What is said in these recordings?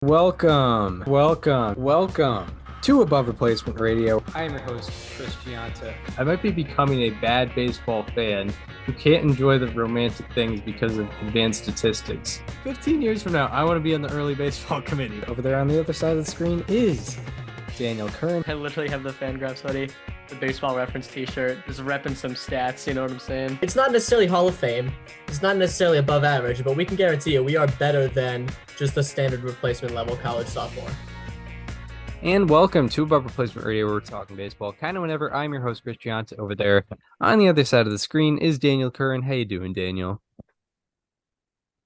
Welcome to Above Replacement Radio. I am your host, Chris Gianta. I might be becoming a bad baseball fan who can't enjoy the romantic things because of advanced statistics. 15 years from now, I want to be on the early baseball committee. Over there on the other side of the screen is Daniel Curran. I literally have the Fangraphs hoodie, the baseball reference t-shirt, just repping some stats, you know what I'm saying? It's not necessarily Hall of Fame. It's not necessarily above average, but we can guarantee you we are better than just the standard replacement level college sophomore. And welcome to Above Replacement Radio, where we're talking baseball kind of whenever. I'm your host, Chris Gianta. Over there on the other side of the screen is Daniel Curran. How you doing, Daniel?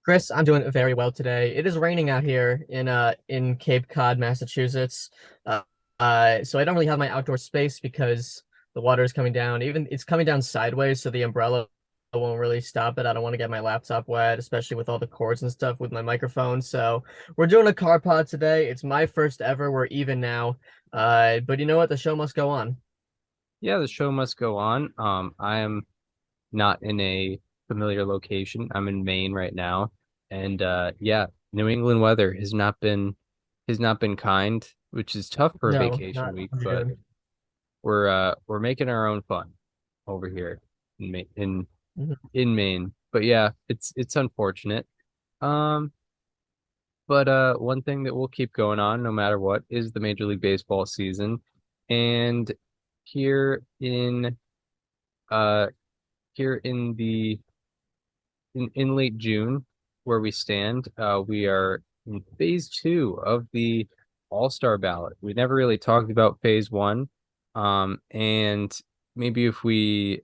Chris, I'm doing very well today. It is raining out here in Cape Cod, Massachusetts. So I don't really have my outdoor space because the water is coming down. Even it's coming down sideways, so the umbrella won't really stop it. I don't want to get my laptop wet, especially with all the cords and stuff with my microphone. So we're doing a car pod today. It's my first ever. We're even now. But you know what? The show must go on. Yeah, the show must go on. I am not in a familiar location. I'm in Maine right now. And yeah, New England weather has not been kind, which is tough for a No, vacation not week, but good. we're making our own fun over here Mhm. in Maine. But yeah, it's unfortunate. Um, but one thing that will keep going on no matter what is the Major League Baseball season. And here in uh here in late June, where we stand, we are in phase two of the All-Star ballot. We never really talked about phase one. And maybe if we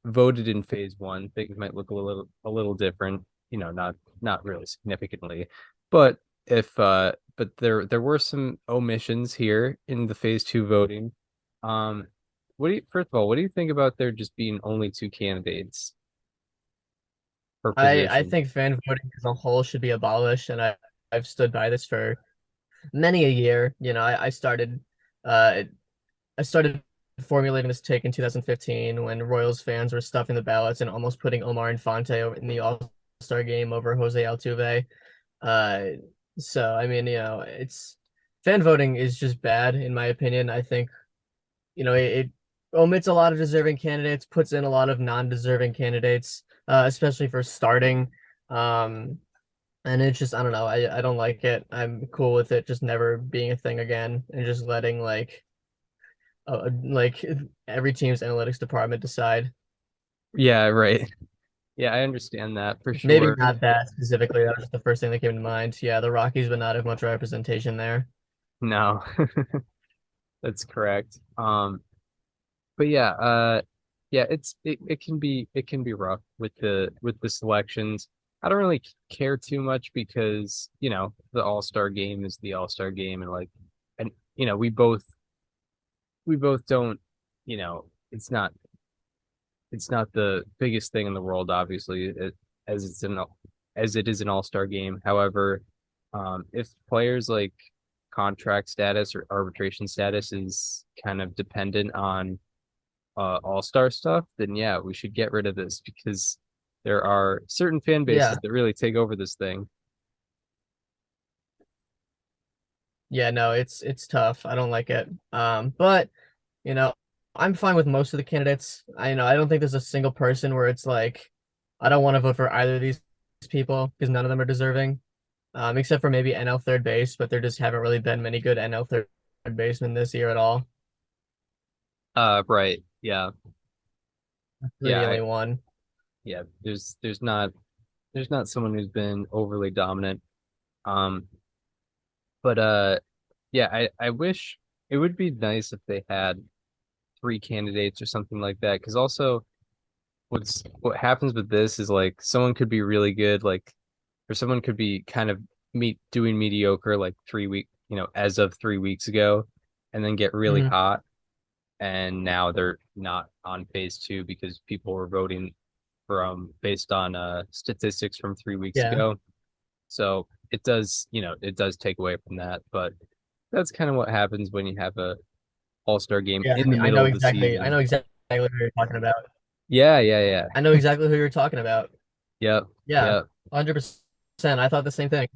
voted in phase one, things might look a little different, not really significantly. But if but there were some omissions here in the phase two voting. Um, first of all, what do you think about there just being only two candidates per I position? think fan voting as a whole should be abolished, and I've stood by this for many a year. Uh, I started formulating this take in 2015 when Royals fans were stuffing the ballots and almost putting Omar Infante over in the All-Star game over Jose Altuve. Uh, so I mean, it's fan voting is just bad in my opinion. I think, it omits a lot of deserving candidates, puts in a lot of non-deserving candidates, especially for starting. Um, and it's just, I don't know, I don't like it. I'm cool with it just never being a thing again and just letting like every team's analytics department decide. Yeah, right. Yeah, I understand that for Maybe sure. not that specifically. That was just the first thing that came to mind. Yeah, the Rockies would not have much representation there. No, that's correct. But yeah, yeah, it can be rough with the selections. I don't really care too much because, the All-Star game is the All-Star game, and we both don't, you know, it's not the biggest thing in the world, obviously, as as it is an all-star game. However, if players like contract status or arbitration status is kind of dependent on all-star stuff, then yeah, we should get rid of this because there are certain fan bases Yeah. that really take over this thing. Yeah, no, it's tough. I don't like it. But you know, I'm fine with most of the candidates. I don't think there's a single person where it's like I don't want to vote for either of these people because none of them are deserving. Except for maybe NL third base, but there just haven't really been many good NL third basemen this year at all. Right. Yeah. Really Yeah. the only one. Yeah. There's not someone who's been overly dominant. Um, but yeah, I wish it would be nice if they had three candidates or something like that. Because also, what happens with this is like someone could be really good, like, or someone could be kind of doing mediocre like 3 week, as of 3 weeks ago, and then get really Mhm. hot, and now they're not on phase two because people were voting from based on statistics from 3 weeks Yeah. ago. So it does take away from that, but that's kind of what happens when you have a all-star game Yeah, in the I middle know of the exactly. I know season. exactly who you're talking about. Yeah, yeah, yeah. I know exactly who you're talking about. Yep, Yeah, yep. 100%. I thought the same thing.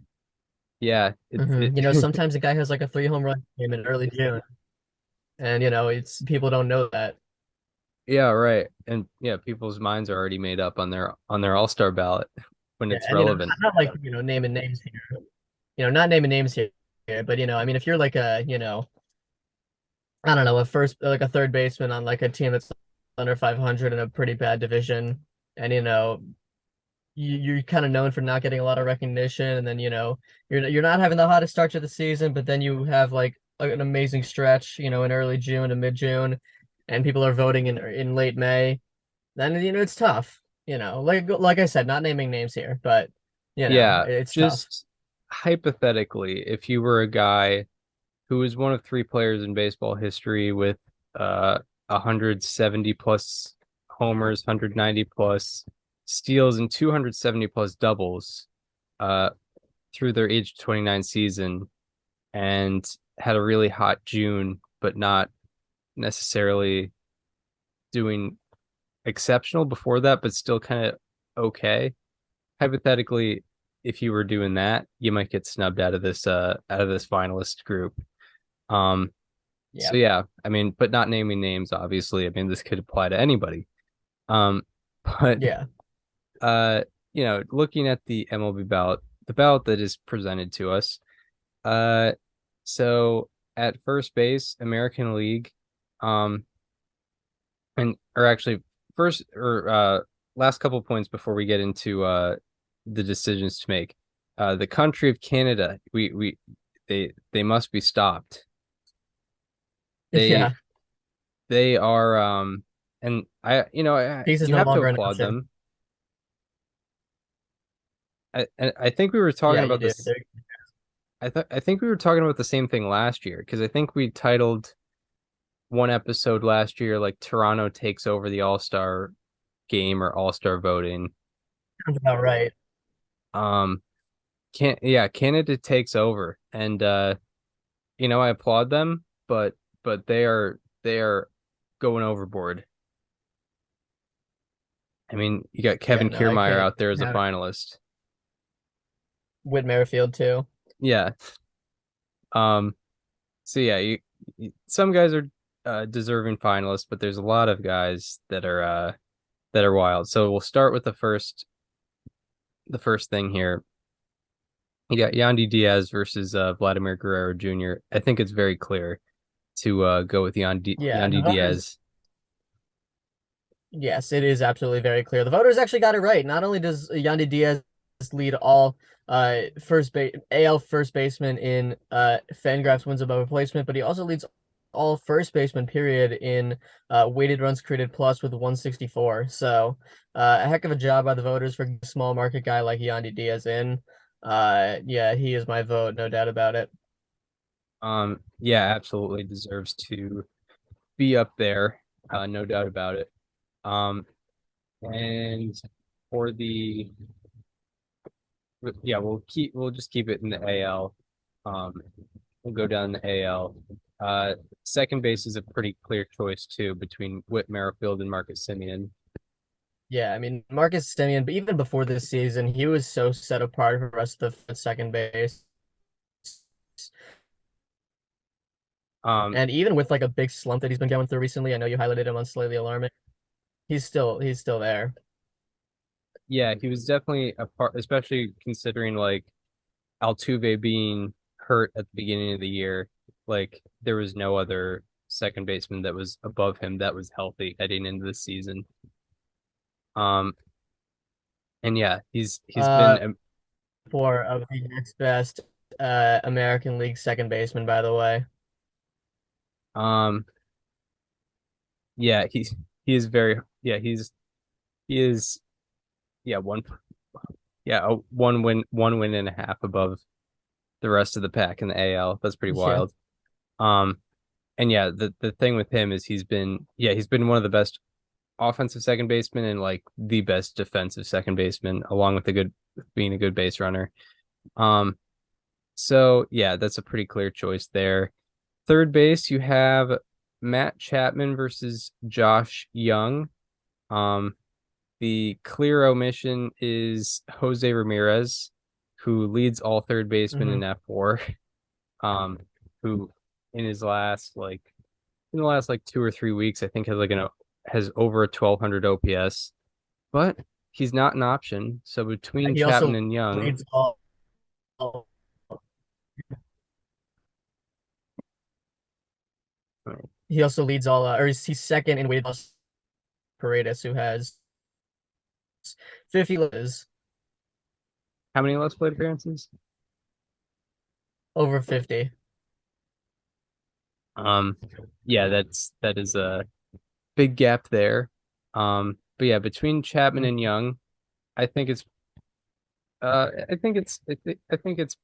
Yeah, it You know, sometimes a guy has like a 3 home run game in early June, and you know, it's people don't know that. yeah, right. And yeah, people's minds are already made up on their all-star ballot when Yeah, it's and you know, relevant. not like naming names here. You know, not naming names here, but you know, I mean, if you're like a I don't know, a first like a third baseman on like a team that's under 500 in a pretty bad division, and you know, you're kind of known for not getting a lot of recognition, and then you know you're not having the hottest start to the season, but then you have like an amazing stretch, you know, in early June to mid June, and people are voting in late May. Then you know it's tough. You know, like I said, not naming names here, but you know Yeah, it's tough. just hypothetically, if you were a guy who is one of three players in baseball history with 170 plus homers, 190 plus steals, and 270 plus doubles uh, through their age 29 season, and had a really hot June, but not necessarily doing exceptional before that, but still kind of okay. Hypothetically, if you were doing that, you might get snubbed out of this finalist group. Um, Yeah, So yeah, I mean, but not naming names, obviously. I mean, this could apply to anybody. Um, but yeah, uh, looking at the MLB ballot, the ballot that is presented to us, uh, so at first base, American League, um, and or actually first or last couple points before we get into the decisions to make. The country of Canada, we they must be stopped. They yeah. They are and Peace is you no have to longer an applaud option. them. I think we were talking Yeah, you about do. this. I think we were talking about the same thing last year because I think we titled one episode last year like Toronto takes over the All-Star game or All-Star voting. Sounds about right. Um Canada takes over and I applaud them, but they are going overboard. I mean, you got Yeah, Kevin no, I Kiermaier couldn't out there as a have it. finalist. Whit Merrifield too. Yeah. Um So yeah, some guys are deserving finalists, but there's a lot of guys that are wild. So we'll start with the first thing here. You got Yandy Diaz versus Vladimir Guerrero Jr. I think it's very clear to go with Yeah, the Yandy voters. Diaz. Yes, it is absolutely very clear. The voters actually got it right. Not only does Yandy Diaz lead all first base AL first baseman in Fangraphs wins above replacement, but he also leads all first baseman period in weighted runs created plus with 164. So a heck of a job by the voters for a small market guy like Yandy Diaz in. Yeah, he is my vote, no doubt about it. Yeah, absolutely deserves to be up there, no doubt about it. Um, and for the yeah, we'll just keep it in the AL. We'll go down the AL. Second base is a pretty clear choice too between Whit Merrifield and Marcus Semien. Yeah, I mean Marcus Semien, but even before this season, he was so set apart from the rest of the second base. Um, And even with like a big slump that he's been going through recently, I know you highlighted him on Slightly Alarming. He's still there. yeah, he was definitely a part, especially considering like Altuve being hurt at the beginning of the year. Like there was no other second baseman that was above him that was healthy heading into the season. Um, and yeah, he's Uh, been for of the next best American League second baseman, by the way. um yeah he is very yeah he is yeah one win and a half above the rest of the pack in the AL. That's pretty Yeah. wild. Um and yeah, the thing with him is he's been one of the best offensive second baseman and like the best defensive second baseman along with being a good base runner. Um so yeah, that's a pretty clear choice there. Third base, you have Matt Chapman versus Josh Young. Um, the clear omission is Jose Ramirez, who leads all third basemen Hmm. in F4, um, who in his last like in the last like 2 or 3 weeks, I think has over a 1200 OPS, but he's not an option. So between He Chapman also and Young, leads all he also leads all or he's second in weighted loss Paredes, who has 50 is how many less plate appearances? over 50. Um, yeah, that is a big gap there. But yeah, between Chapman and Young, I think it's I think it's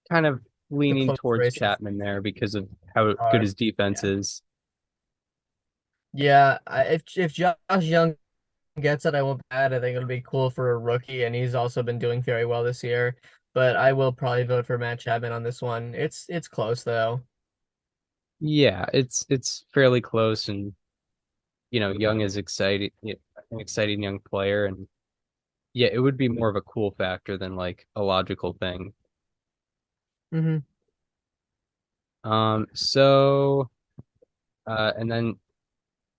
kind of The leaning close towards race. Chapman there because of how good Are. his defense Yeah. is. Yeah, if Josh Young gets it, I won't bad. I think it'll be cool for a rookie, and he's also been doing very well this year. But I will probably vote for Matt Chapman on this one. It's close though. Yeah, it's fairly close, and Young is exciting, an exciting young player, and yeah, it would be more of a cool factor than like a logical thing. Hmm. So and then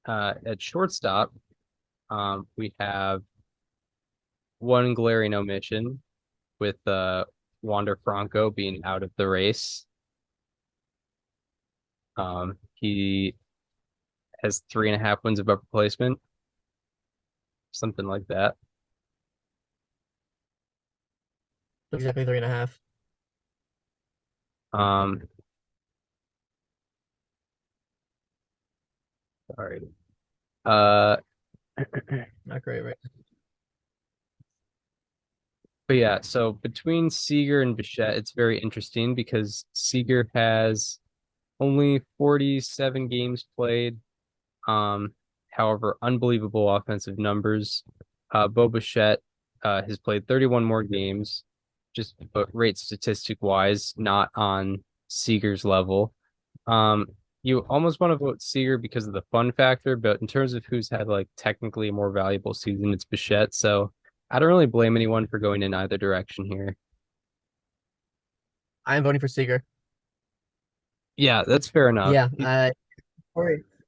at shortstop, we have one glaring omission with Wander Franco being out of the race. He has 3.5 wins above replacement, something like that. Exactly 3.5. Um, sorry. Uh, Not great, right? but yeah, so between Seager and Bichette, it's very interesting because Seager has only 47 games played. Um, However, unbelievable offensive numbers. Bo Bichette has played 31 more games, just but rate statistic wise, not on Seager's level. Um, you almost want to vote Seager because of the fun factor, but in terms of who's had like technically a more valuable season, it's Bichette. So I don't really blame anyone for going in either direction here. I am voting for Seager. Yeah, that's fair enough. Yeah,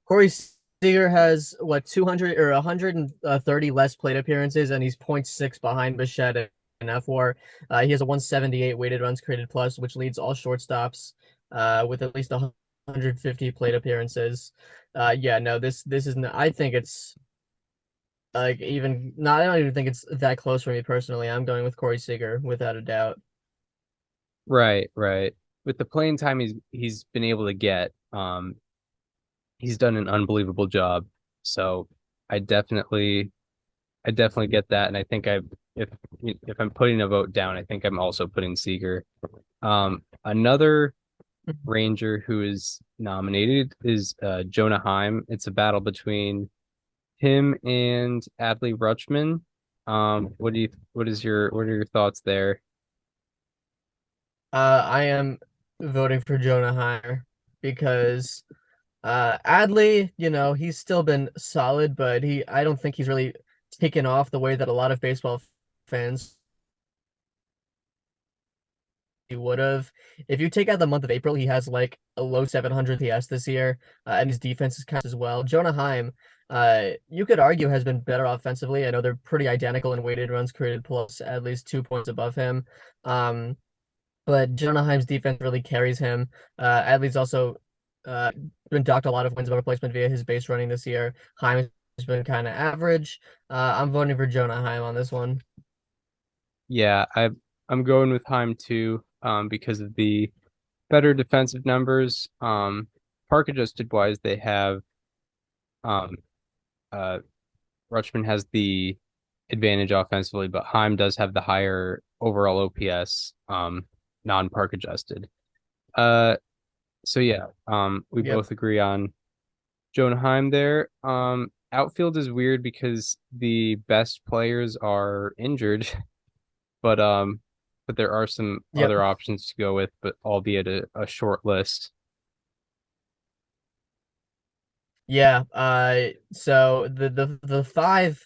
Corey Seager has what 200 or 130 less plate appearances, and he's point 0.6 behind Bichette in F4. He has a 178 weighted runs created plus, which leads all shortstops with at least 150 plate appearances. Yeah, no, this is not, I think it's like even not. I don't even think it's that close for me personally. I'm going with Corey Seager without a doubt. Right, right. With the playing time he's been able to get, he's done an unbelievable job. So I definitely I definitely get that, and I think if if I'm putting a vote down, I think I'm also putting Seager. Another Ranger who is nominated is Jonah Heim. It's a battle between him and Adley Rutschman. What are your thoughts there? I am voting for Jonah Heim because Adley, he's still been solid, but I don't think he's really taken off the way that a lot of baseball fans he would have. If you take out the month of April, he has like a low 700 PS this year, and his defense is kind of as well. Jonah Heim, you could argue has been better offensively. I know they're pretty identical in weighted runs created plus at least 2 points above him. Um, but Jonah Heim's defense really carries him. Adley's also uh, been docked a lot of wins above replacement via his base running this year. Heim has been kind of average. I'm voting for Jonah Heim on this one. Yeah, I'm going with Heim too, because of the better defensive numbers. Park adjusted wise, they have um uh Rutschman has the advantage offensively, but Heim does have the higher overall OPS, non-park adjusted. Uh, so yeah, we Yep. both agree on Jonah Heim there. Outfield is weird because the best players are injured, but there are some Yep. other options to go with, but albeit a short list. Yeah. So the five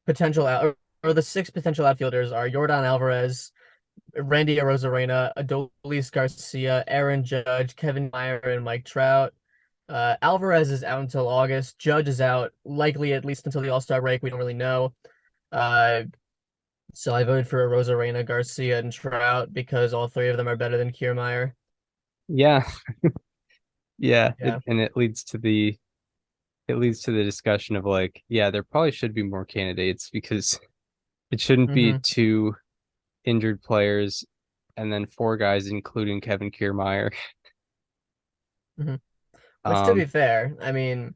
potential out the six potential outfielders are Yordan Alvarez, Randy Arozarena, Adolis Garcia, Aaron Judge, Kevin Meyer, and Mike Trout. Alvarez is out until August. Judge is out, likely at least until the All-Star break. We don't really know. Uh, so I voted for Arozarena, Garcia, and Trout because all three of them are better than Kiermaier. Yeah, yeah. Yeah. And it leads to the discussion of like, yeah, there probably should be more candidates because it shouldn't be hmm two injured players and then four guys, including Kevin Kiermaier. hmm Which, to Um, be fair, I mean,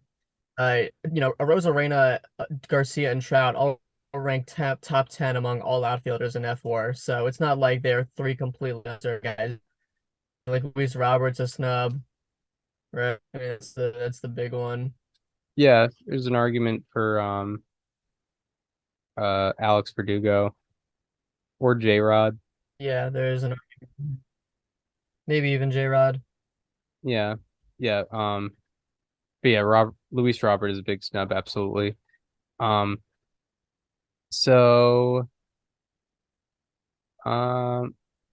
Arozarena, Garcia, and Trout all ranked top 10 among all outfielders in F4. So it's not like they're three completely other guys. Like Luis Roberts a snub, right? I mean, that's the big one. yeah, there's an argument for Alex Verdugo or J Rod. Yeah, there's an maybe even J Rod. Yeah, yeah. But yeah, Luis Robert is a big snub, absolutely. Um, so or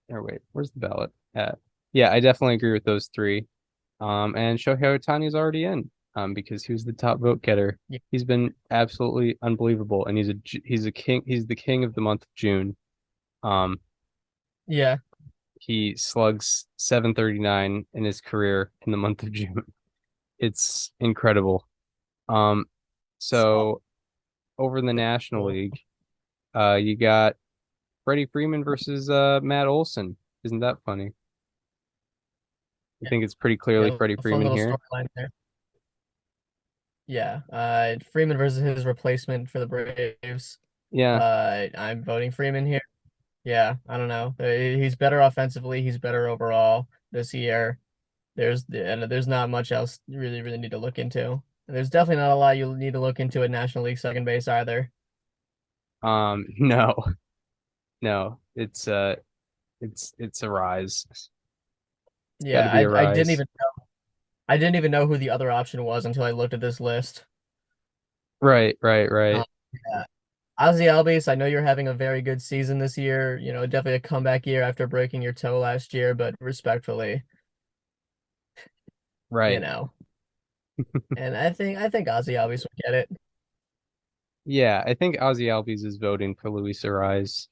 wait, where's the ballot at? Yeah, I definitely agree with those three. And Shohei Ohtani is already in, because he was the top vote getter. Yeah, He's been absolutely unbelievable, and he's a king. He's the king of the month of June. Um, yeah. he slugs 739 in his career in the month of June. It's incredible. Um, So so over in the National cool. League, you got Freddie Freeman versus Matt Olson. Isn't that funny? I Yeah, think it's pretty clearly yeah, Freddie a fun Freeman little here. storyline there. Yeah, Freeman versus his replacement for the Braves. Yeah. I'm voting Freeman here. Yeah, I don't know. He's better offensively. He's better overall this year. There's not much else you really need to look into. And there's definitely not a lot you need to look into at National League second base either. No, no, it's a rise. It's got to Yeah, be a rise. I didn't even know who the other option was until I looked at this list. Right, right, Um, right. yeah. Ozzy Albies, I know you're having a very good season this year. Definitely a comeback year after breaking your toe last year, but respectfully, you Right. know. And I think Ozzy Albies would get it. Yeah, I think Ozzy Albies is voting for Luis Ariz.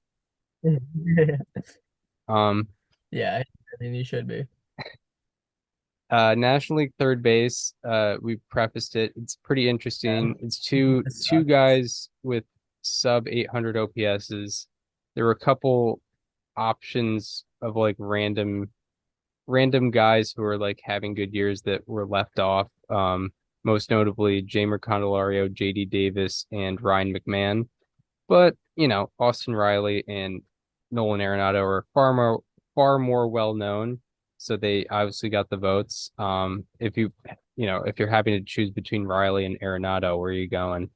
Um, Yeah, I mean you should be. National League third base, we prefaced it. It's pretty Yeah, interesting. It's two this guys with sub 800 OPSs. There were a couple options of like random guys who are like having good years that were left off. Most notably Jamer Candelario, JD Davis, and Ryan McMahon. But, Austin Riley and Nolan Arenado are far more well known. So they obviously got the votes. If you're happy to choose between Riley and Arenado, where are you going?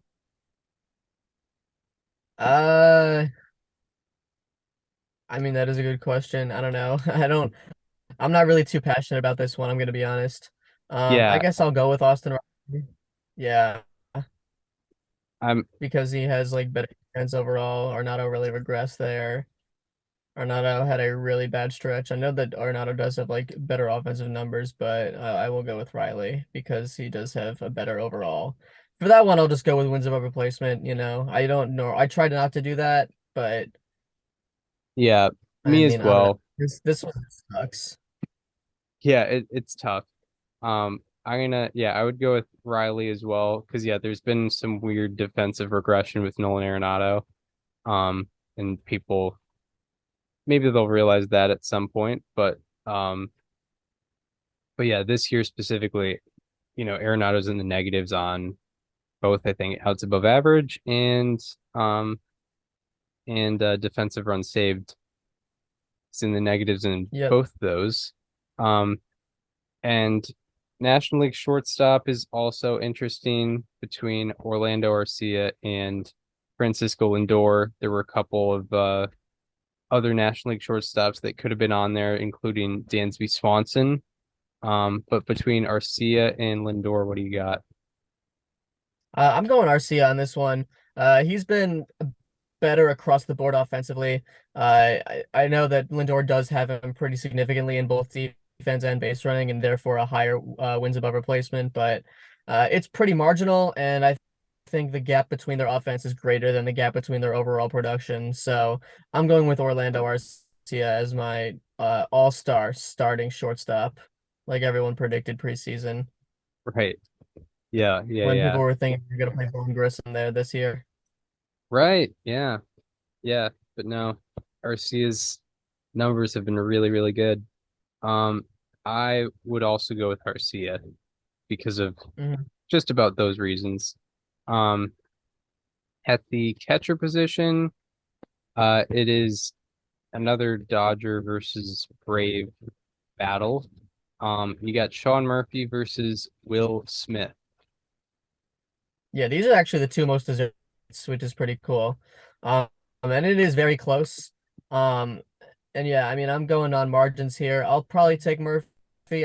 Uh, I mean that is a good question. I don't know. I'm not really too passionate about this one, I'm gonna be honest. I Yeah, guess I'll go with Austin Riley. Yeah, I'm because he has like better defense overall. Arnado really regressed there. Arnado had a really bad stretch. I know that Arnado does have like better offensive numbers, but I will go with Riley because he does have a better overall. For that one, I'll just go with wins above replacement. I don't know. I tried not to do that, but yeah, I me as mean, I don't know. well. This one sucks. Yeah, it's tough. I would go with Riley as well because yeah, there's been some weird defensive regression with Nolan Arenado. Um, and people maybe they'll realize that at some point, um, but yeah, this year specifically, Arenado's in the negatives on both, I think, outs above average um and defensive runs saved. It's in the negatives in Yep. both those. Um, and National League shortstop is also interesting between Orlando Arcia and Francisco Lindor. There were a couple of other National League shortstops that could have been on there, including Dansby Swanson. But between Arcia and Lindor, what do you got? I'm going Arcia on this one. He's been better across the board offensively. I know that Lindor does have him pretty significantly in both defense and base running, and therefore a higher wins above replacement. But it's pretty marginal, and I think the gap between their offense is greater than the gap between their overall production. So I'm going with Orlando Arcia as my all-star starting shortstop, like everyone predicted preseason Right. Yeah, yeah, when yeah. people were thinking they're gonna play Vaughn Grissom there this year. Right. Yeah. Yeah. But no, Arcia's numbers have been really, really good. Um, I would also go with Arcia because of Mhm. just about those reasons. Um, at the catcher position, it is another Dodger versus Brave battle. You got Sean Murphy versus Will Smith. Yeah, these are actually the two most desserts, which is pretty cool. And it is very close. Um, and yeah, I mean, I'm going on margins here. I'll probably take Murphy.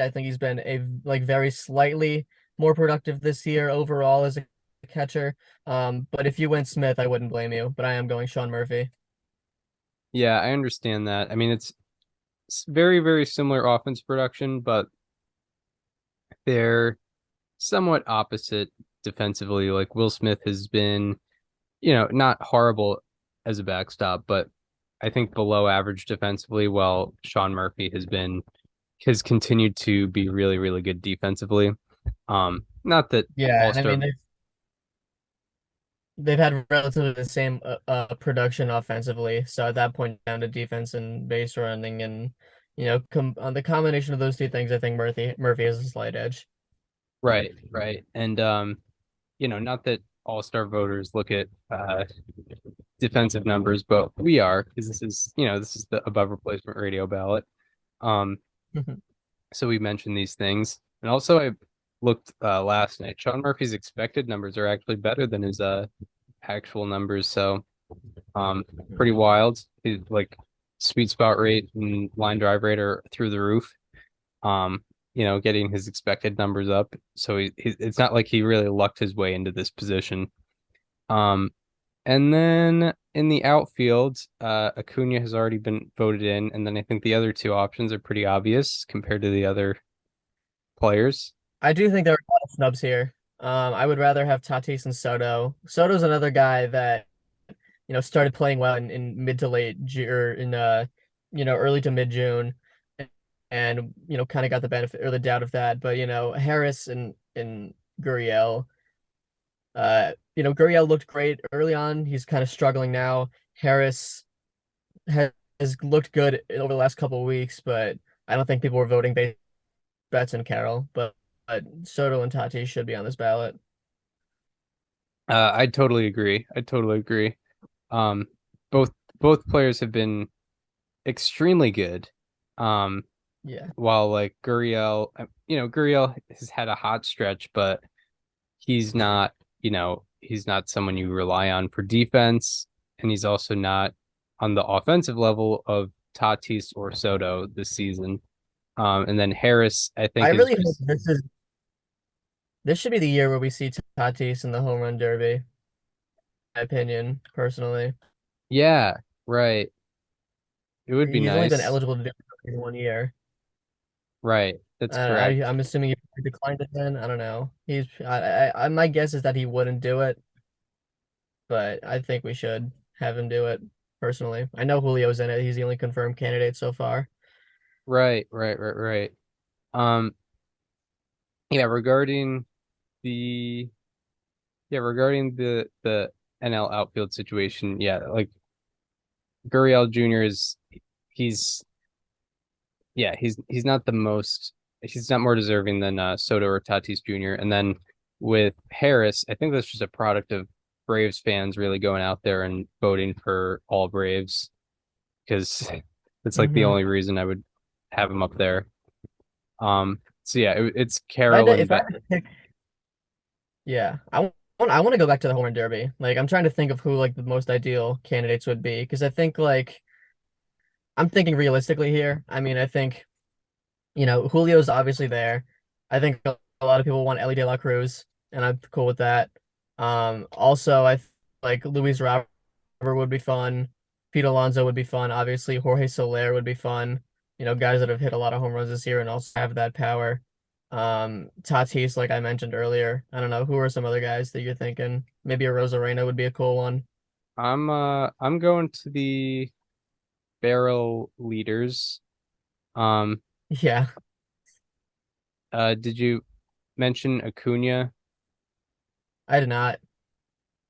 I think he's been a like very slightly more productive this year overall as a catcher. But if you went Smith, I wouldn't blame you. But I am going Sean Murphy. Yeah, I understand that. I mean, it's very, very similar offense production, but they're somewhat opposite defensively. Like Will Smith has been, not horrible as a backstop, but I think below average defensively, while Sean Murphy has continued to be really, really good defensively. Not that Yeah, and I All-Star. mean they've had relatively the same production offensively. So at that point, down to defense and base running, and com on the combination of those two things, I think Murphy has a slight edge. Right, right. And not that All-Star voters look at defensive numbers, but we are because this is the above replacement radio ballot. Um, so we mentioned these things, and also I looked last night. Sean Murphy's expected numbers are actually better than his actual numbers, so pretty wild. His like sweet spot rate and line drive rate are through the roof. Um, getting his expected numbers up, so it's not like he really lucked his way into this position. Um, and then in the outfield, Acuna has already been voted in, and then I think the other two options are pretty obvious compared to the other players. I do think there are a lot of snubs here. I would rather have Tatis and Soto. Soto's another guy that started playing well in mid to late June or in early to mid June, and kind of got the benefit or the doubt of that. But Harris and Gurriel, Gurriel looked great early on. He's kind of struggling now. Harris has looked good over the last couple of weeks, but I don't think people were voting based Betts and Carroll. But Soto and Tatis should be on this ballot. I totally agree. I totally agree. Um, both both players have been extremely good. Um, Yeah. while like Gurriel has had a hot stretch, but he's not, he's not someone you rely on for defense, and he's also not on the offensive level of Tatis or Soto this season. And then Harris, I I think, is really hope just this should be the year where we see Tatis in the home run derby, my opinion, personally. yeah, right. It would be He's only been nice. eligible to do it in 1 year. Right. That's correct. I'm assuming he declined it then. I don't know. My guess is that he wouldn't do it, but I think we should have him do it personally. I know Julio's in it. He's the only confirmed candidate so far. Right, right, right, right. Um, yeah, the regarding the NL outfield situation, yeah, like Gurriel Jr. He's he's not the most he's not more deserving than Soto or Tatis Jr. And then with Harris, I think that's just a product of Braves fans really going out there and voting for all Braves because it's like the Hmm. only reason I would have him up there. So yeah, it's Carroll and If I had to pick, yeah, I want to go back to the home run derby. Like I'm trying to think of who like the most ideal candidates would be because I think like I'm thinking realistically here. I mean, I think Julio's obviously there. I think a lot of people want Ellie De La Cruz, and I'm cool with that. Also, like Luis Robert would be fun. Pete Alonso would be fun. Obviously, Jorge Soler would be fun. Guys that have hit a lot of home runs this year and also have that power. Tatis, like I mentioned earlier. I don't know. Who are some other guys that you're thinking? Maybe a Rosarena would be a cool one. I'm going to the barrel leaders. Um, Yeah, did you mention Acuna? I did not.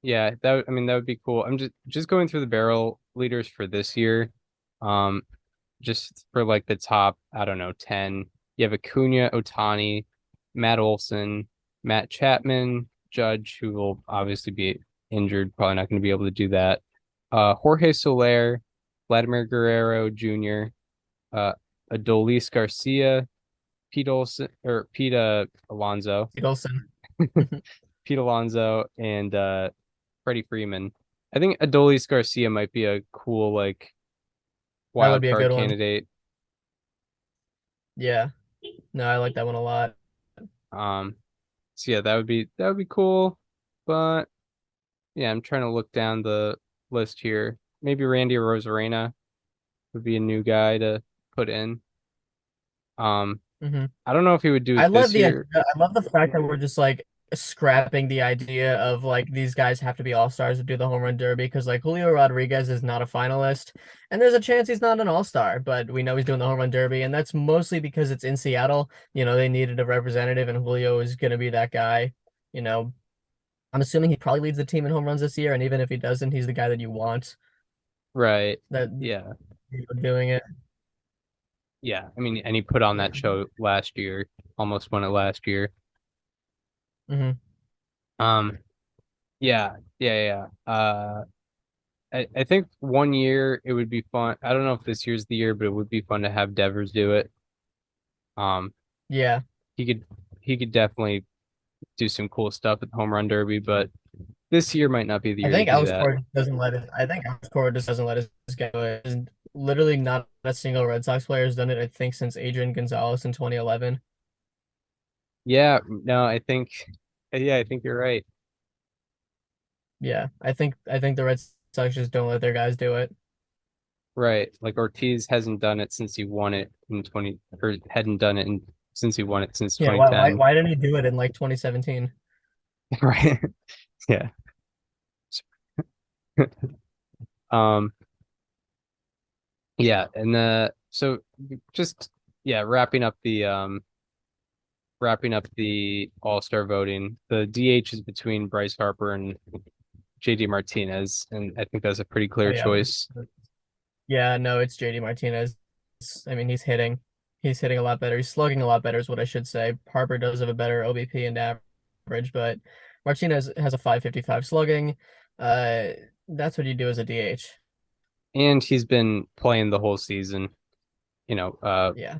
Yeah, I mean that would be cool. I'm just going through the barrel leaders for this year. Um, just for like the top, I don't know, 10. You have Acuna, Otani, Matt Olson, Matt Chapman, Judge, who will obviously be injured, probably not going to be able to do that. Jorge Soler, Vladimir Guerrero Jr., uh, Adolis Garcia, Pete Olson or Pete Alonso, Nicholson. Pete Alonso, and Freddie Freeman. I think Adolis Garcia might be a cool like That would wild be a card good one. candidate. Yeah. No, I like that one a lot. Um, so yeah, that would be cool. But yeah, I'm trying to look down the list here. Maybe Randy Rosarena would be a new guy to put in. Um, Hmm. I don't know if he would do I it love this the idea. year. I love the fact that we're just like scrapping the idea of like these guys have to be all-stars to do the home run derby because like Julio Rodriguez is not a finalist and there's a chance he's not an all-star, but we know he's doing the home run derby and that's mostly because it's in Seattle. They needed a representative and Julio is going to be that guy. You know, I'm assuming he probably leads the team in home runs this year and even if he doesn't, he's the guy that you want Right. that Yeah. doing it. Yeah. I mean, and he put on that show last year, almost won it last year. Hmm. Um, yeah, yeah, yeah. I think one year it would be fun. I don't know if this year's the year, but it would be fun to have Devers do it. Um, Yeah. he could he could definitely do some cool stuff at the home run derby, but this year might not be the I year to think do Alex that. Cora doesn't let it. I think Alex Cora just doesn't let his guy do it. And literally, not a single Red Sox player has done it. I think since Adrian Gonzalez in 2011. Yeah, no, I think you're right. Yeah, I think the Red Sox just don't let their guys do it. Right. Like Ortiz hasn't done it since he won it in 20 or hadn't done it since he won it since Yeah, why 2010. why didn't he do it in like 2017? Right. Yeah. Um, yeah, and so just yeah, wrapping up the All-Star voting. The DH is between Bryce Harper and JD Martinez, and I think that's a pretty Oh clear yeah, choice. yeah. No, it's JD Martinez. I mean, he's hitting. He's hitting a lot better. He's slugging a lot better, is what I should say. Harper does have a better OBP and average, but Martinez has a 555 slugging. Uh, that's what you do as a DH. And he's been playing the whole season. You know, Yeah.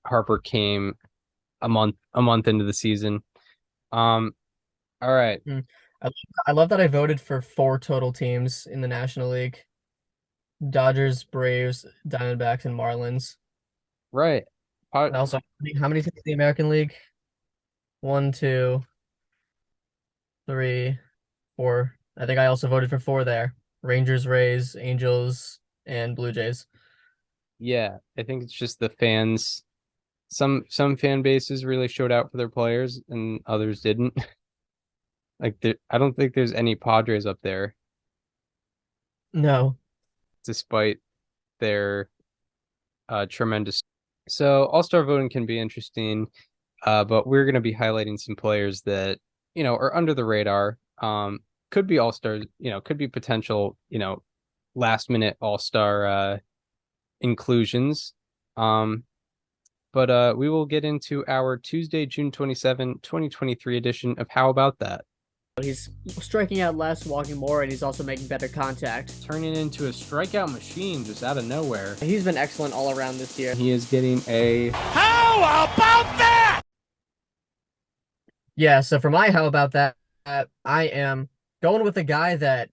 Harper came a month into the season. Um, all right, Mm. I, I love that I voted for four total teams in the National League: Dodgers, Braves, Diamondbacks, and Marlins. right. Pod, And also, how many teams in the American League? One, two, three, four. I think I also voted for four there: Rangers, Rays, Angels, and Blue Jays. yeah, I think it's just the fans. Some fan bases really showed out for their players, and others didn't. I don't think there's any Padres up there, No. despite their tremendous. So All-Star voting can be interesting, but we're going to be highlighting some players that are under the radar. Could be All-Stars, could be potential, last minute All-Star inclusions. Um, but we will get into our Tuesday, June 27, 2023 edition of How About That? He's striking out less, walking more, and he's also making better contact. Turning into a strikeout machine just out of nowhere. He's been excellent all around this year. He is getting a Yeah, so for my how about that, I am going with a guy that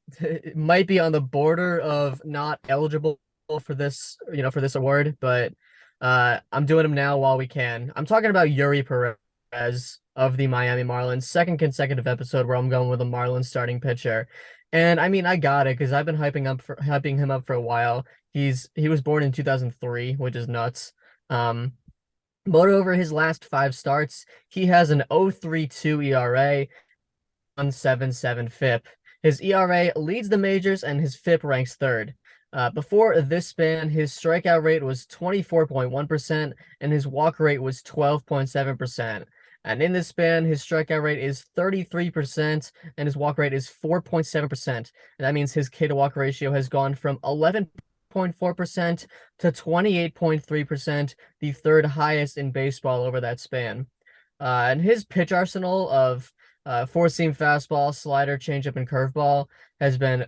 might be on the border of not eligible for this award, but I'm doing him now while we can. I'm talking about Yuri Perez of the Miami Marlins, second consecutive episode where I'm going with a Marlins starting pitcher. And I mean, I got it because I've been hyping him up for a while. He was born in 2003, which is nuts. Um, but over his last five starts, he has an 0.32 ERA, 1.77 FIP. His ERA leads the majors and his FIP ranks third. Before this span, his strikeout rate was 24.1% and his walk rate was 12.7%. And in this span, his strikeout rate is 33% and his walk rate is 4.7%. And that means his K to walk ratio has gone from 11.4% to 28.3%, the third highest in baseball over that span. And his pitch arsenal of four-seam fastball, slider, changeup, and curveball has been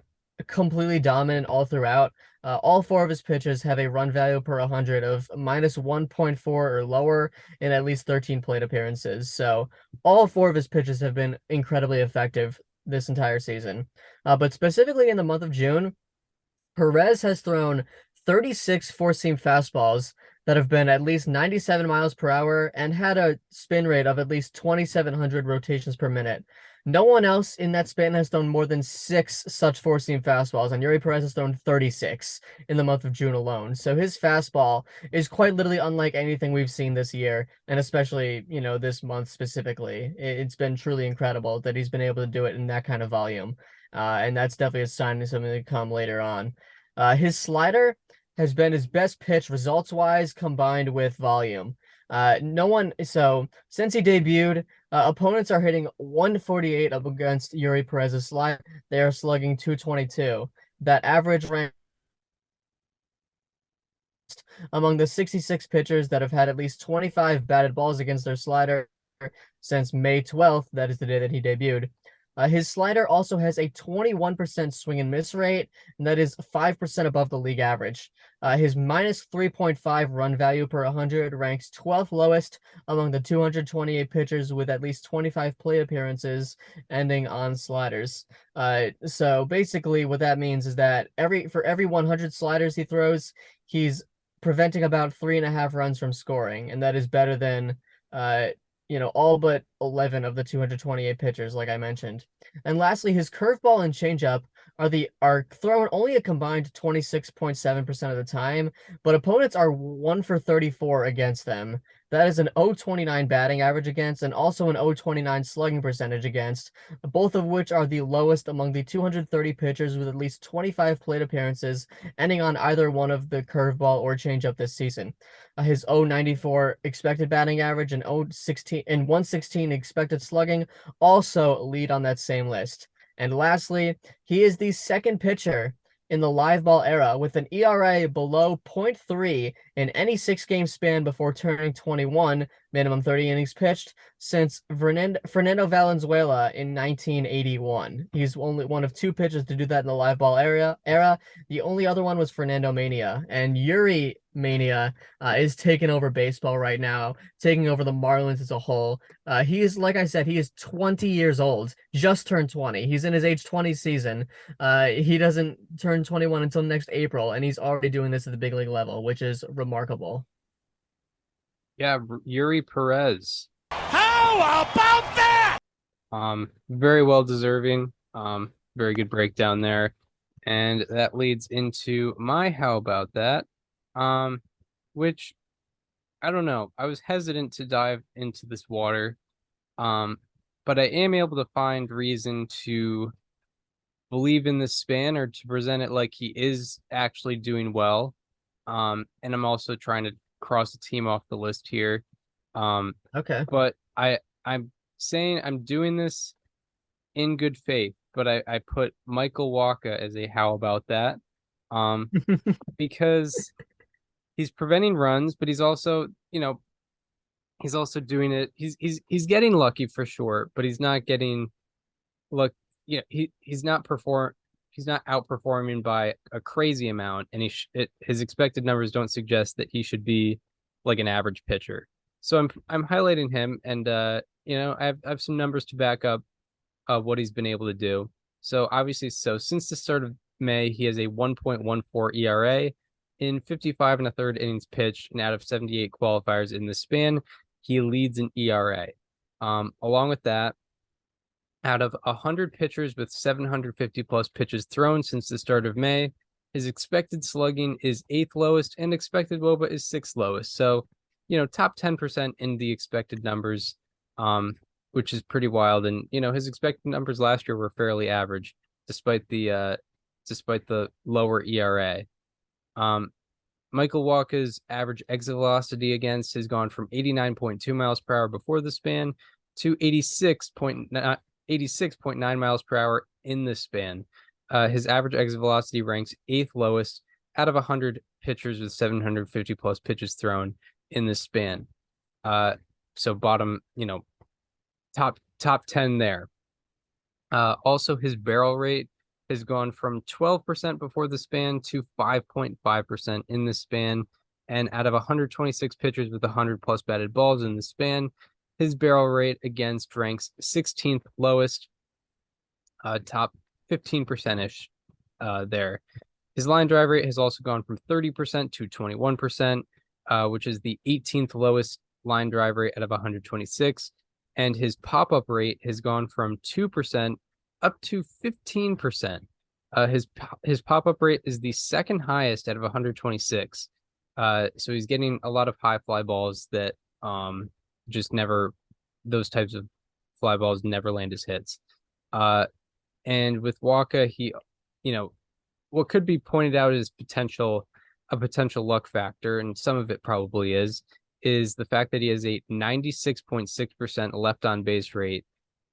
completely dominant all throughout. All four of his pitches have a run value per 100 of minus 1.4 or lower in at least 13 plate appearances. So all four of his pitches have been incredibly effective this entire season. But specifically in the month of June, Perez has thrown 36 four-seam fastballs that have been at least 97 miles per hour and had a spin rate of at least 2,700 rotations per minute. No one else in that span has thrown more than six such four-seam fastballs, and Yuri Perez has thrown 36 in the month of June alone. So his fastball is quite literally unlike anything we've seen this year, and especially, this month specifically. It's been truly incredible that he's been able to do it in that kind of volume. And that's definitely a sign of something to come later on. His slider has been his best pitch results-wise combined with volume. No one, so since he debuted, opponents are hitting 148 up against Yuri Perez's slider. They are slugging 222. That average rank among the 66 pitchers that have had at least 25 batted balls against their slider since May 12th. That is the day that he debuted. His slider also has a 21% swing and miss rate, and that is 5% above the league average. His minus 3.5 run value per 100 ranks 12th lowest among the 228 pitchers with at least 25 plate appearances ending on sliders. So basically what that means is that for every 100 sliders he throws, he's preventing about 3.5 runs from scoring, and that is better than all but 11 of the 228 pitchers, like I mentioned. And lastly, his curveball and changeup are thrown only a combined 26.7% of the time, but opponents are 1 for 34 against them. That is an 0.29 batting average against and also an 0.29 slugging percentage against, both of which are the lowest among the 230 pitchers with at least 25 plate appearances ending on either one of the curveball or changeup this season. His 0.94 expected batting average and 116 expected slugging also lead on that same list. And lastly, he is the second pitcher in the live ball era with an ERA below 0.3 in any 6-game span before turning 21, minimum 30 innings pitched, since Fernando Valenzuela in 1981. He's only one of two pitchers to do that in the live ball era. The only other one was Fernando Mania, and Yuri Mania is taking over baseball right now, taking over the Marlins as a whole. He is, like I said, he is 20 years old, just turned 20. He's in his age 20 season. He doesn't turn 21 until next April, and he's already doing this at the big league level, which is remarkable. Yeah, Yuri Perez. How about that? Very well deserving. Very good breakdown there. And that leads into my how about that? Which I don't know. I was hesitant to dive into this water. But I am able to find reason to believe in this span or to present it like he is actually doing well. And I'm also trying to cross a team off the list here. Okay. But I'm saying I'm doing this in good faith, but I put Michael Wacha as a how about that? Because he's preventing runs, but he's also, he's also doing it. He's getting lucky for sure, but he's not getting luck. He's not outperforming by a crazy amount, and his expected numbers don't suggest that he should be like an average pitcher. So I'm highlighting him, and I have some numbers to back up what he's been able to do. So obviously, since the start of May, he has a 1.14 ERA in 55 and a third innings pitched, and out of 78 qualifiers in the span, he leads in ERA. Along with that, Out of 100 pitchers with 750 plus pitches thrown since the start of May, his expected slugging is 8th lowest and expected WOBA is 6th lowest. So, top 10% in the expected numbers, which is pretty wild. And, his expected numbers last year were fairly average despite the lower ERA. Michael Walker's average exit velocity against has gone from 89.2 miles per hour before the span to 86.9 miles per hour in this span. His average exit velocity ranks 8th lowest out of 100 pitchers with 750 plus pitches thrown in this span. So bottom, top 10 there. Also, his barrel rate has gone from 12% before the span to 5.5% in the span. And out of 126 pitchers with 100 plus batted balls in the span, his barrel rate against ranks 16th lowest, top 15%-ish there. His line drive rate has also gone from 30% to 21%, which is the 18th lowest line drive rate out of 126. And his pop-up rate has gone from 2% up to 15%. His pop-up rate is the second highest out of 126. So he's getting a lot of high fly balls that just never, those types of fly balls never land as hits. And with Walker, he, what could be pointed out as a potential luck factor, and some of it probably is the fact that he has a 96.6% left on base rate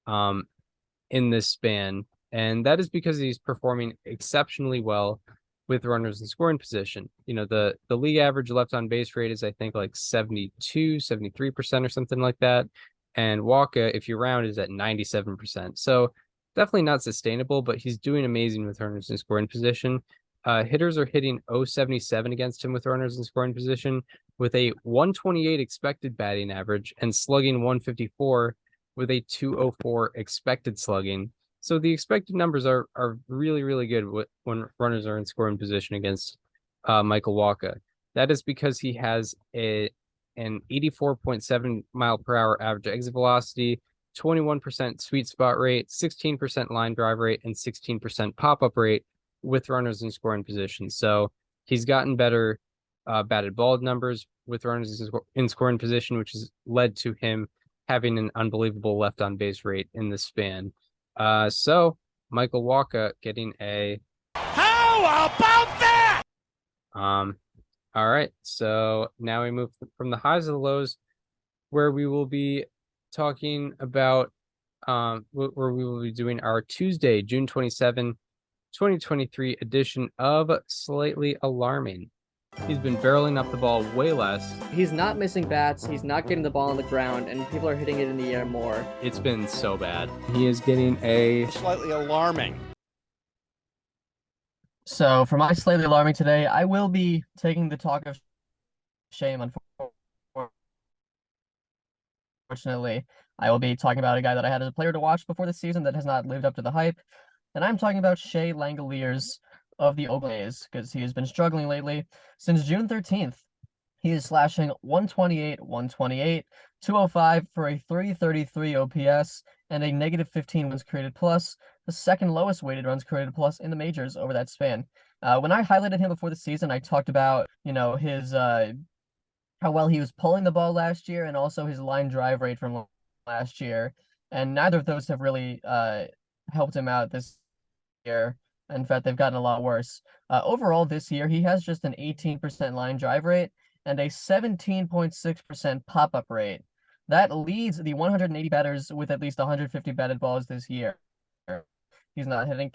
in this span. And that is because he's performing exceptionally well with runners in scoring position. The league average left on base rate is, I think, like 72, 73% or something like that. And Walker, if you round, is at 97%. So definitely not sustainable, but he's doing amazing with runners in scoring position. Hitters are hitting 0.77 against him with runners in scoring position, with a 128 expected batting average and slugging 154 with a 204 expected slugging. So the expected numbers are really, really good when runners are in scoring position against Michael Walker. That is because he has an 84.7 mile per hour average exit velocity, 21% sweet spot rate, 16% line drive rate, and 16% pop-up rate with runners in scoring position. So he's gotten better batted ball numbers with runners in scoring position, which has led to him having an unbelievable left on base rate in the span. So Michael Walker getting a. How about that? All right. So now we move from the highs to the lows, where we will be talking about where we will be doing our Tuesday, June 27, 2023 edition of Slightly Alarming. He's been barreling up the ball way less. He's not missing bats. He's not getting the ball on the ground, and people are hitting it in the air more. It's been so bad. He is getting a. Slightly alarming. So for my slightly alarming today, I will be taking the talk of shame. Unfortunately, I will be talking about a guy that I had as a player to watch before the season that has not lived up to the hype. And I'm talking about Shea Langoliers of the Oakland A's, because he has been struggling lately. Since June 13th, he is slashing 128, 128, 205 for a 333 OPS and a negative 15 runs created plus, the second lowest weighted runs created plus in the majors over that span. When I highlighted him before the season, I talked about, his how well he was pulling the ball last year and also his line drive rate from last year. And neither of those have really helped him out this year. In fact, they've gotten a lot worse. Overall, this year, he has just an 18% line drive rate and a 17.6% pop-up rate. That leads the 180 batters with at least 150 batted balls this year. He's not hitting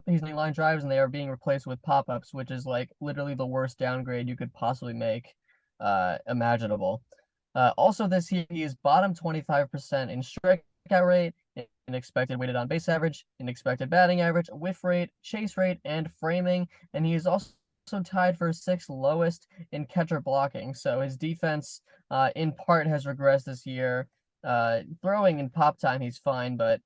he's hitting line drives, and they are being replaced with pop-ups, which is like literally the worst downgrade you could possibly make imaginable. Also this year, he is bottom 25% in strikeout rate, in expected weighted on base average, in expected batting average, whiff rate, chase rate, and framing, and he is also tied for sixth lowest in catcher blocking. So his defense in part has regressed this year. Throwing and pop time, he's fine, but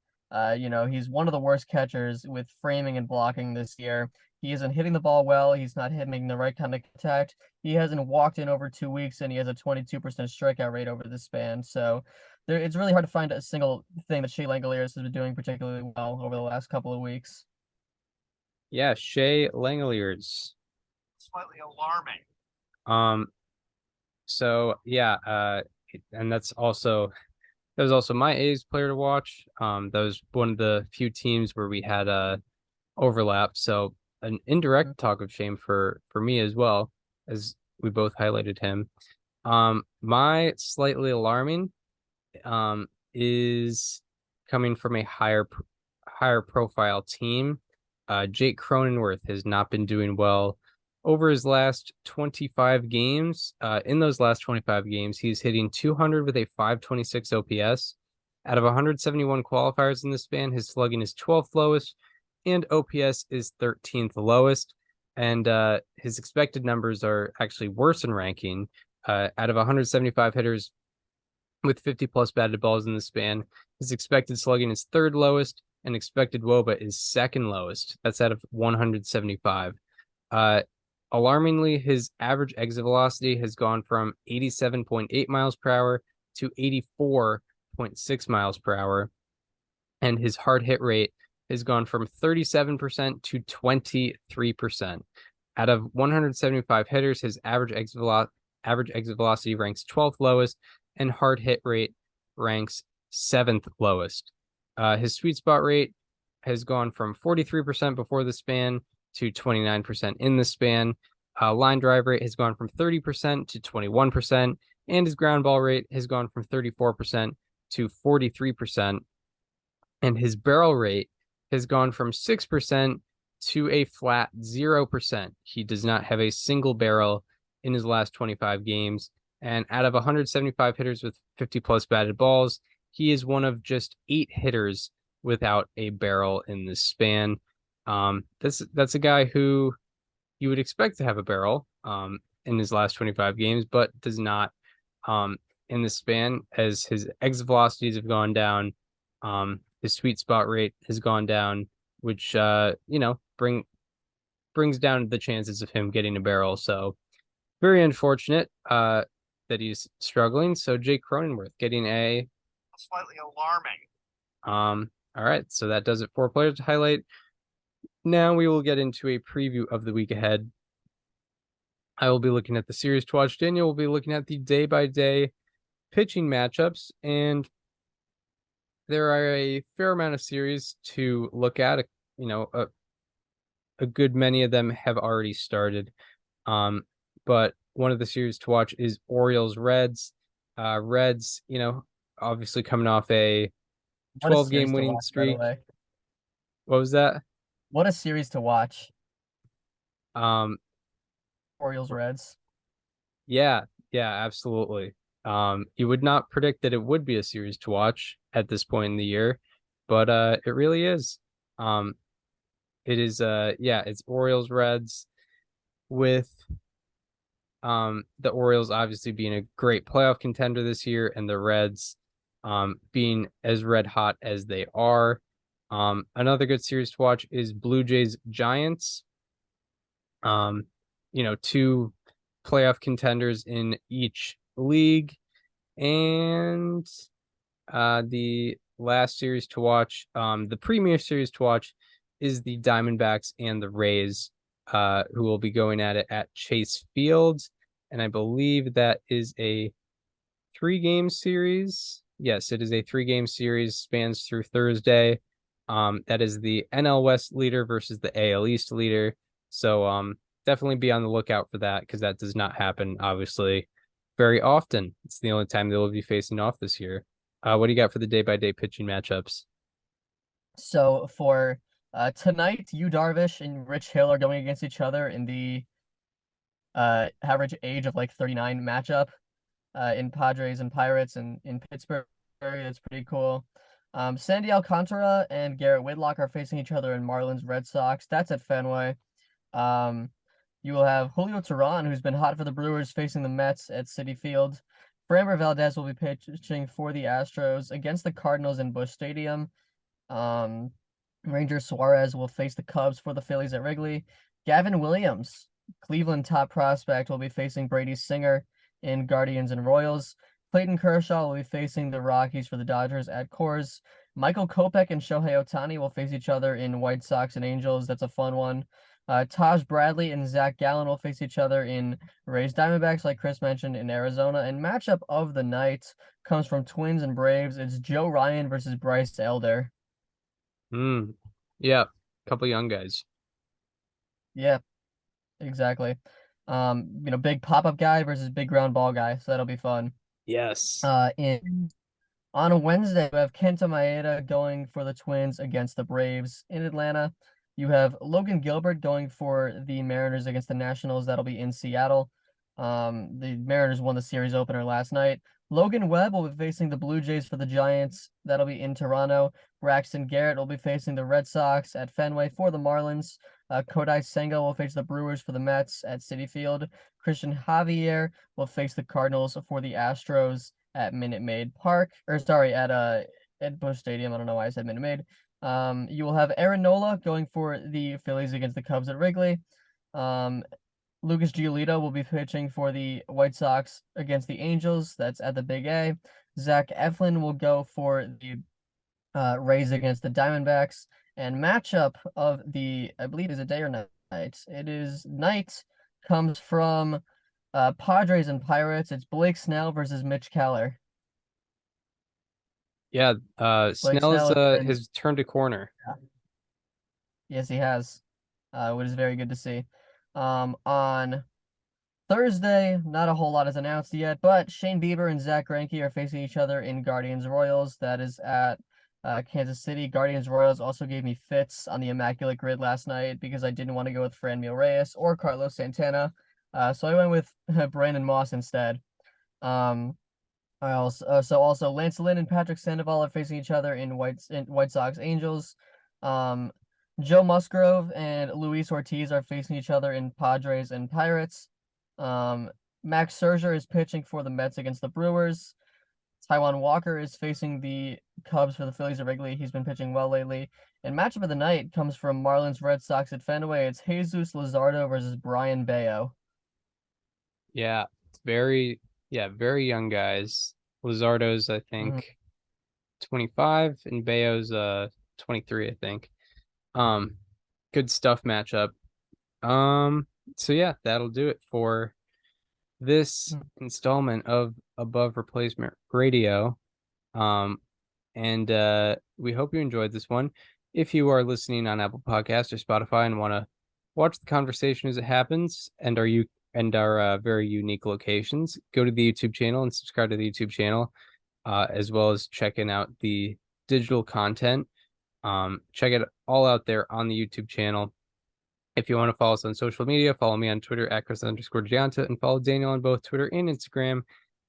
he's one of the worst catchers with framing and blocking this year. He isn't hitting the ball well. He's not making the right kind of contact. He hasn't walked in over 2 weeks, and he has a 22% strikeout rate over the span. So it's really hard to find a single thing that Shea Langoliers has been doing particularly well over the last couple of weeks. Yeah, Shea Langoliers. Slightly alarming. So yeah, and that was also my A's player to watch. That was one of the few teams where we had overlap. So an indirect talk of shame for me as well, as we both highlighted him. My slightly alarming is coming from a higher profile team. Jake Cronenworth has not been doing well over his last 25 games. In those last 25 games, he's hitting 200 with a 526 OPS. Out of 171 qualifiers in this span, his slugging is 12th lowest, and OPS is 13th lowest. And his expected numbers are actually worse in ranking. Out of 175 hitters with 50 plus batted balls in the span, his expected slugging is third lowest, and expected WOBA is second lowest. That's out of 175. Alarmingly, his average exit velocity has gone from 87.8 miles per hour to 84.6 miles per hour. And his hard hit rate has gone from 37% to 23%. Out of 175 hitters, his average exit velocity ranks 12th lowest, and hard hit rate ranks 7th lowest. His sweet spot rate has gone from 43% before the span to 29% in the span. Line drive rate has gone from 30% to 21%, and his ground ball rate has gone from 34% to 43%. And his barrel rate has gone from 6% to a flat 0%. He does not have a single barrel in his last 25 games. And out of 175 hitters with 50 plus batted balls, he is one of just 8 hitters without a barrel in this span. That's a guy who you would expect to have a barrel in his last 25 games, but does not in the span, as his exit velocities have gone down. His sweet spot rate has gone down, which brings down the chances of him getting a barrel. So very unfortunate that he's struggling. So Jake Cronenworth getting a Slightly alarming. All right, so that does it for players to highlight. Now we will get into a preview of the week ahead. I will be looking at the series to watch. Daniel will be looking at the day-by-day pitching matchups, and there are a fair amount of series to look at. A good many of them have already started. But one of the series to watch is Orioles Reds. Reds, obviously coming off a 12-game winning streak. What was that? What a series to watch. Orioles Reds. Yeah, absolutely. You would not predict that it would be a series to watch at this point in the year, but it really is. It is it's Orioles Reds, with the Orioles obviously being a great playoff contender this year, and the Reds being as red hot as they are. Another good series to watch is Blue Jays Giants. Two playoff contenders in each league. And the last series to watch, the premier series to watch, is the Diamondbacks and the Rays, who will be going at it at Chase Field. And I believe that is a 3-game series. Yes, it is a 3-game series, spans through Thursday. That is the NL West leader versus the AL East leader. So definitely be on the lookout for that, because that does not happen, obviously, very often. It's the only time they will be facing off this year. What do you got for the day-by-day pitching matchups? So for tonight, Yu Darvish and Rich Hill are going against each other in the average age of like 39 matchup in Padres and Pirates, and in Pittsburgh. That's pretty cool. Sandy Alcantara and Garrett Whitlock are facing each other in Marlins Red Sox. That's at Fenway. You will have Julio Teheran, who's been hot for the Brewers, facing the Mets at Citi Field. Framber Valdez will be pitching for the Astros against the Cardinals in Busch Stadium. Ranger Suarez will face the Cubs for the Phillies at Wrigley. Gavin Williams, Cleveland top prospect, will be facing Brady Singer in Guardians and Royals. Clayton Kershaw will be facing the Rockies for the Dodgers at Coors. Michael Kopech and Shohei Ohtani will face each other in White Sox and Angels. That's a fun one. Taj Bradley and Zach Gallen will face each other in Rays Diamondbacks, like Chris mentioned, in Arizona. And matchup of the night comes from Twins and Braves. It's Joe Ryan versus Bryce Elder. Yeah, couple young guys. Yeah, exactly. Big pop-up guy versus big ground ball guy, so that'll be fun. Yes. On a Wednesday, we have Kenta Maeda going for the Twins against the Braves in Atlanta. You have Logan Gilbert going for the Mariners against the Nationals. That'll be in Seattle. The Mariners won the series opener last night. Logan Webb will be facing the Blue Jays for the Giants. That'll be in Toronto. Braxton Garrett will be facing the Red Sox at Fenway for the Marlins. Kodai Senga will face the Brewers for the Mets at Citi Field. Christian Javier will face the Cardinals for the Astros at Minute Maid Park. At Busch Stadium. I don't know why I said Minute Maid. You will have Aaron Nola going for the Phillies against the Cubs at Wrigley. Lucas Giolito will be pitching for the White Sox against the Angels. That's at the Big A. Zach Eflin will go for the Rays against the Diamondbacks. And matchup of the, I believe, is it day or night? It is night. Comes from Padres and Pirates. It's Blake Snell versus Mitch Keller. Yeah, Snell's Snell has turned a corner. Yes, he has, which is very good to see. On Thursday, not a whole lot is announced yet, but Shane Bieber and Zach Greinke are facing each other in Guardians Royals. That is at Kansas City. Guardians Royals also gave me fits on the Immaculate Grid last night because I didn't want to go with Franmil Reyes or Carlos Santana. So I went with Brandon Moss instead. Also Lance Lynn and Patrick Sandoval are facing each other in White Sox Angels. Joe Musgrove and Luis Ortiz are facing each other in Padres and Pirates. Max Scherzer is pitching for the Mets against the Brewers. Taijuan Walker is facing the Cubs for the Phillies at Wrigley. He's been pitching well lately. And matchup of the night comes from Marlins Red Sox at Fenway. It's Jesus Luzardo versus Brian Bayo. Yeah, it's very young guys. Luzardo's, I think, 25, and Bayo's 23, I think. Good stuff matchup. So yeah, that'll do it for this installment of Above Replacement Radio. And we hope you enjoyed this one. If you are listening on Apple Podcasts or Spotify and want to watch the conversation as it happens and our very unique locations, go to the YouTube channel and subscribe to the YouTube channel, as well as checking out the digital content. Check it all out there on the YouTube channel. If you want to follow us on social media, follow me on Twitter at Chris_Gianta, and follow Daniel on both Twitter and Instagram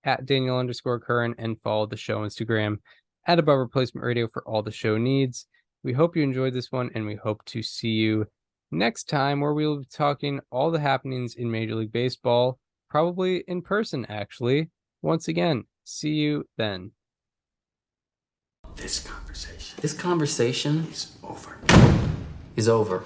at Daniel_Curran, and follow the show Instagram at Above Replacement Radio for all the show needs. We hope you enjoyed this one, and we hope to see you next time, where we'll be talking all the happenings in Major League Baseball, probably in person, actually. Once again, see you then. This conversation is over.